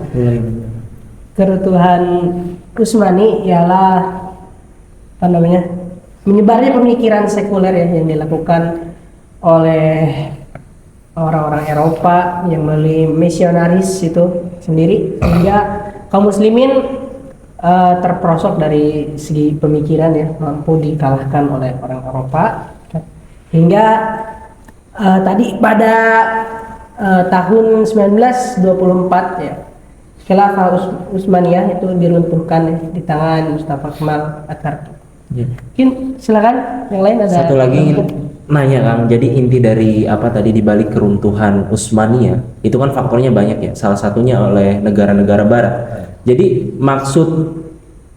keruntuhan Utsmani ialah apa namanya, menyebarnya pemikiran sekuler ya, yang dilakukan oleh orang-orang Eropa yang melalui misionaris itu sendiri, sehingga kaum muslimin terperosok dari segi pemikiran ya, mampu dikalahkan oleh orang Eropa. Hingga tadi pada tahun 1924 ya, Khilafah Utsmaniyah itu diruntuhkan ya, di tangan Mustafa Kemal Atatürk. Mungkin silakan yang lain ada. Satu lagi ingin nanya Kang, jadi inti dari apa tadi dibalik keruntuhan Utsmaniyah itu kan faktornya banyak ya, salah satunya oleh negara-negara Barat. Jadi maksud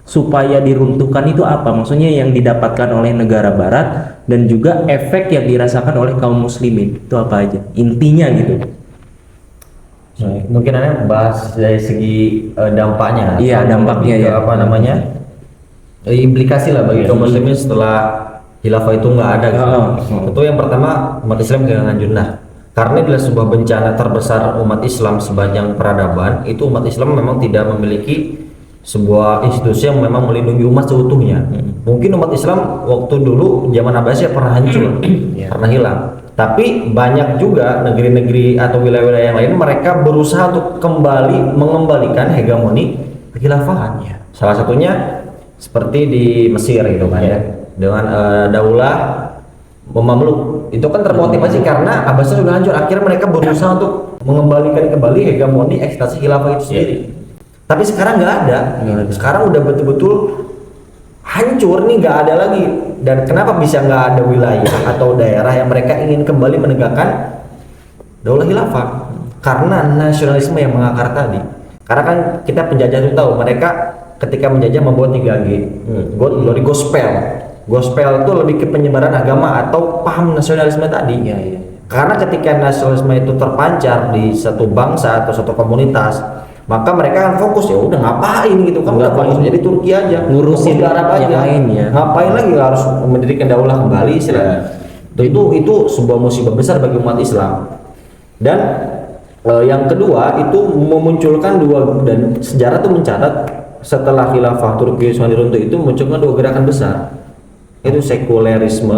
supaya diruntuhkan itu apa? Maksudnya yang didapatkan oleh negara Barat dan juga efek yang dirasakan oleh kaum muslimin itu apa aja? Intinya gitu. Mungkin Anda bahas dari segi dampaknya. Iya, dampaknya Ke ya. apa namanya? Implikasi lah bagi kaum muslimin setelah khilafah itu nggak ada gitu. Itu yang pertama, umat Islam kehilangan junnah. Karena adalah sebuah bencana terbesar umat Islam sepanjang peradaban, itu umat Islam memang tidak memiliki sebuah institusi yang memang melindungi umat seutuhnya. Mungkin umat Islam waktu dulu zaman Abbasiyah pernah hancur, pernah hilang. Tapi banyak juga negeri-negeri atau wilayah-wilayah yang lain mereka berusaha untuk kembali mengembalikan hegemoni kekhilafahan. Salah satunya seperti di Mesir gitu kan ya, dengan daulah Mamluk. Itu kan termotivasi karena Abbasiyah sudah hancur, akhirnya mereka berusaha untuk mengembalikan kembali hegemoni ekstasi khilafah itu sendiri. Tapi sekarang nggak ada. Sekarang udah betul-betul hancur nih, nggak ada lagi. Dan kenapa bisa nggak ada wilayah atau daerah yang mereka ingin kembali menegakkan daulah khilafah? Karena nasionalisme yang mengakar tadi. Karena kan kita penjajah itu tahu mereka ketika menjajah membawa 3G, dari gospel. Gospel itu lebih ke penyebaran agama atau paham nasionalisme tadi. Karena ketika nasionalisme itu terpancar di satu bangsa atau satu komunitas, maka mereka akan fokus, ya udah ngapain gitu kan, udah fokus jadi Turki aja, ngurusin fokus ke Arab yang aja, lain ya. ngapain lagi harus mendirikan daulah kembali istilahnya. Itu sebuah musibah besar bagi umat Islam. Dan yang kedua itu memunculkan dan sejarah itu mencatat setelah khilafah Turki Utsmani runtuh itu munculkan dua gerakan besar, itu sekulerisme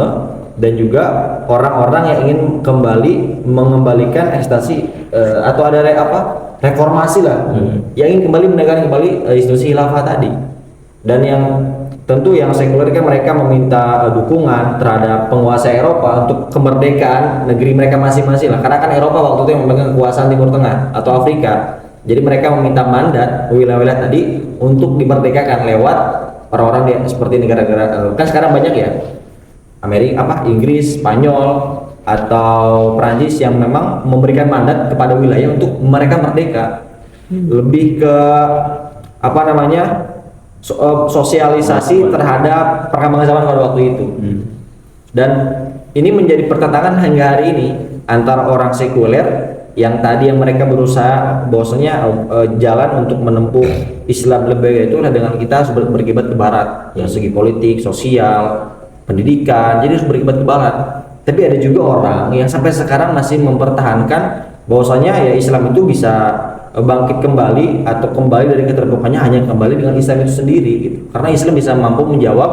dan juga orang-orang yang ingin kembali mengembalikan ekstasi atau ada reformasi lah, yang ingin kembali menegakkan kembali institusi khilafah tadi. Dan yang tentu yang sekuler kan mereka meminta dukungan terhadap penguasa Eropa untuk kemerdekaan negeri mereka masing-masing lah, karena kan Eropa waktu itu yang memegang kekuasaan Timur Tengah atau Afrika. Jadi mereka meminta mandat wilayah-wilayah tadi untuk dimerdekakan lewat orang-orang seperti negara-negara kan sekarang banyak ya, Inggris, Spanyol atau Prancis yang memang memberikan mandat kepada wilayah untuk mereka merdeka. Lebih ke sosialisasi terhadap perkembangan zaman pada waktu itu. Dan ini menjadi pertentangan hingga hari ini antara orang sekuler yang tadi yang mereka berusaha bahwasanya jalan untuk menempuh Islam lebih baik itu adalah dengan kita harus berkibat ke barat, yang segi politik, sosial, pendidikan, jadi harus berkibat ke barat. Tapi ada juga orang yang sampai sekarang masih mempertahankan bahwasanya ya Islam itu bisa bangkit kembali atau kembali dari keterpurukannya hanya kembali dengan Islam itu sendiri gitu. Karena Islam bisa mampu menjawab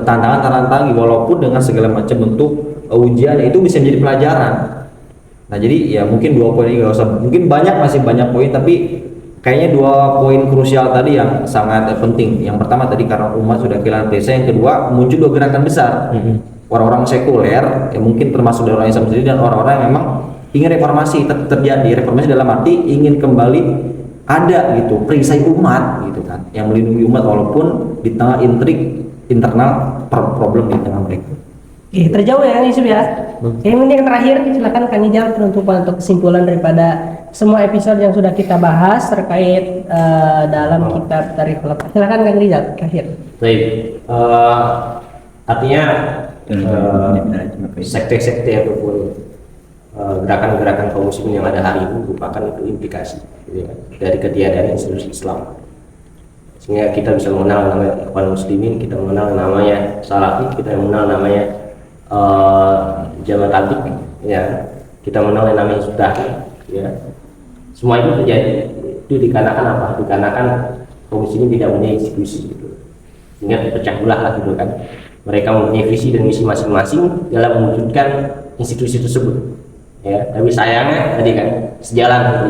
tantangan-tantangan walaupun dengan segala macam bentuk ujian, itu bisa menjadi pelajaran. Nah jadi ya mungkin 2 poin ini nggak usah, mungkin masih banyak poin, tapi kayaknya 2 poin krusial tadi yang sangat penting. Yang pertama tadi karena umat sudah kehilangan desa, yang kedua muncul 2 gerakan besar, orang-orang sekuler yang mungkin termasuk dari orang Islam sendiri dan orang-orang yang memang ingin reformasi terjadi. Reformasi dalam arti ingin kembali ada gitu perisai umat gitu kan, yang melindungi umat walaupun di tengah intrik internal problem di tengah mereka. Terjauh ya Kang Yusuf ya. Ini yang terakhir, silakan Kang Ijal penutupan untuk kesimpulan daripada semua episode yang sudah kita bahas terkait dalam kitab Tarikh Khilafah. Silakan Kang Ijal terakhir. Baik, artinya sekte-sekte ataupun gerakan-gerakan kaum muslimin yang ada hari ini merupakan itu implikasi gitu ya, dari ketiadaan institusi Islam. Sehingga kita bisa mengenal namanya Ikhwan Muslimin, kita mengenal namanya Salafi, kita mengenal namanya Jamaah Tabligh, ya, kita mengenal yang namanya Sudah, ya. Semua itu terjadi itu dikarenakan apa? Dikarenakan kaum muslimin tidak mempunyai institusi gitu. Sehingga terpecah belah lah gitu kan. Mereka mempunyai visi dan misi masing-masing dalam mewujudkan institusi tersebut. Ya, tapi sayangnya tadi kan sejalan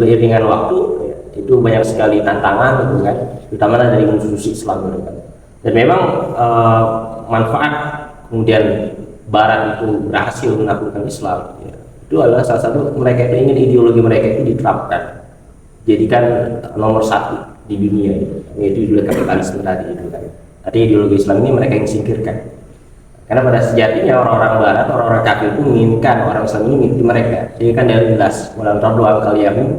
beriringan waktu ya, itu banyak sekali tantangan gitu kan, terutama dari institusi Islam gitu kan. Dan memang manfaat kemudian Barat itu berhasil menaklukkan Islam ya, itu adalah salah satu mereka itu ingin ideologi mereka itu diterapkan jadikan nomor 1 di dunia gitu, yaitu ideologi kapitalisme tadi itu kan. Artinya ideologi Islam ini mereka ingin singkirkan. Karena pada sejatinya orang-orang Barat, orang-orang kafir itu menginginkan orang Islam ini mengikuti mereka. Jadi kan dari jelas, walan tardu angkal Yahud,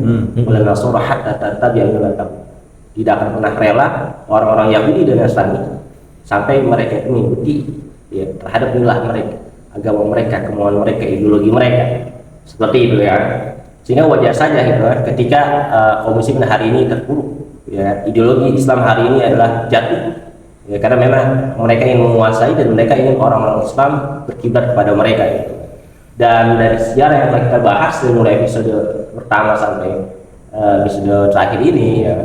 walan nasara hatta tattabi'a millatakum. Tidak akan pernah rela orang-orang Yahudi dan Nasrani sampai mereka itu mengikuti ya, terhadap milah mereka, agama mereka, kemauan mereka, ideologi mereka. Seperti itu ya. Sehingga wajar saja gitu kan, ketika kaum muslimin hari ini terpuruk, ya ideologi Islam hari ini adalah jatuh. Ya, karena memang mereka ingin menguasai dan mereka ingin orang-orang Islam berkiblat kepada mereka gitu. Dan dari sejarah yang telah kita bahas dari mulai episode pertama sampai episode terakhir ini ya,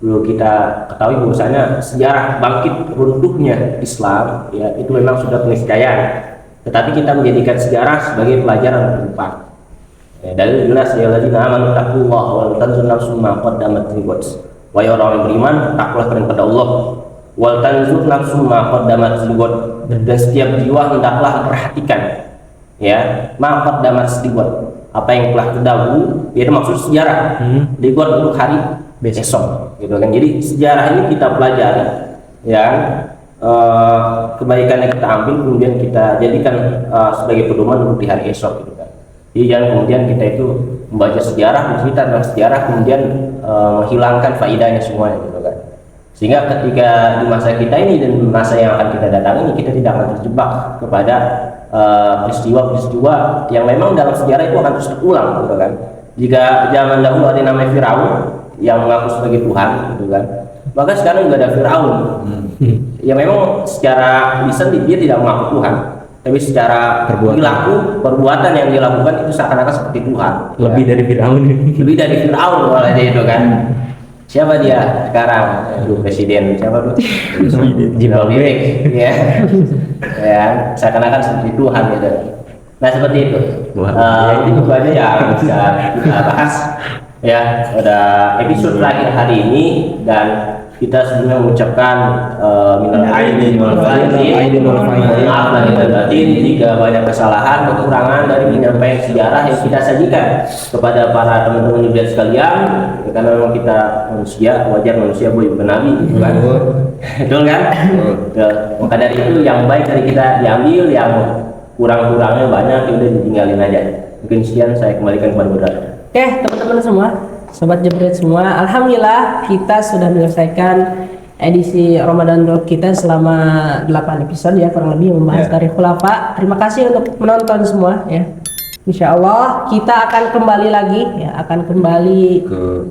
dulu kita ketahui bahwasanya sejarah bangkit runtuhnya Islam ya itu memang sudah keniscayaan. Tetapi kita menjadikan sejarah sebagai pelajaran ke depan. Ya, dalil jelas ya alladzina amanu taqullaha wal tanzur nafsum ma qaddamat lighad. Wahai orang yang beriman, takwalah kalian kepada Allah. Wal tanzur nafsum ma qaddamat lighad, dan setiap jiwa hendaklah memperhatikan ya ma qaddamat lighad, apa yang telah terdahulu, yaitu maksud sejarah. Lighad untuk hari besok gitu kan. Jadi sejarah ini kita pelajari ya, kebaikan yang kita ambil kemudian kita jadikan sebagai pedoman untuk di hari esok gitu kan. Jadi jangan kemudian kita itu membaca sejarah, bercerita tentang sejarah kemudian menghilangkan faedahnya semuanya gitu kan. Sehingga ketika di masa kita ini dan masa yang akan kita datang ini, kita tidak akan terjebak kepada peristiwa-peristiwa yang memang dalam sejarah itu akan terus terulang gitu kan. Jika zaman dahulu ada yang namanya Firaun yang mengaku sebagai Tuhan gitu kan, maka sekarang juga ada Firaun yang memang secara lisan dia tidak mengaku Tuhan, tapi secara perilaku perbuatan yang dia lakukan itu seakan-akan seperti Tuhan. Lebih dari Firaun. Lebih dari Firaun malah dia itu kan. Siapa dia sekarang? Presiden siapa tuh? Zimbabwe. Ya. Ya, seakan-akan seperti Tuhan gitu. Nah seperti itu. Itu aja yang bisa kita bahas ya pada episode terakhir hari ini, dan kita sebelumnya mengucapkan minal aidin wal faizin, maaf lahir dan batin jika banyak kesalahan kekurangan dari penyampaian sejarah yang kita sajikan kepada para teman-teman juga sekalian, karena memang kita manusia, wajar manusia boleh bukan nabi gitu kan. Betul kan? Maka dari itu yang baik dari kita diambil, yang kurang-kurangnya banyak udah ditinggalin aja. Mungkin sekian, saya kembalikan kepada Saudara. Oke, teman-teman semua, sobat jebret semua, alhamdulillah kita sudah menyelesaikan edisi Ramadan Talk kita selama 8 episode ya, kurang lebih membahas dari khulafa. Terima kasih untuk menonton semua ya. Insya Allah kita akan kembali lagi ya, akan kembali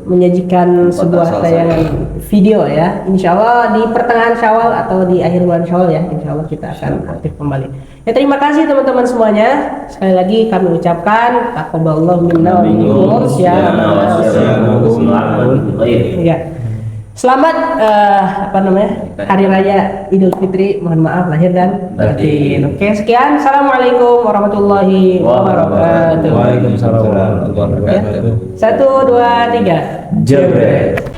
menyajikan sebuah tayangan video ya. Insya Allah di pertengahan Syawal atau di akhir bulan Syawal ya. Insya Allah kita akan aktif kembali. Ya terima kasih teman-teman semuanya. Sekali lagi kami ucapkan taqabbalallahu minna wa minkum ya. Selamat Hari Raya Idul Fitri. Mohon maaf lahir dan batin. Oke, sekian. Assalamualaikum warahmatullahi wabarakatuh. Waalaikumsalam warahmatullahi wabarakatuh. 1, 2, 3. Jebret.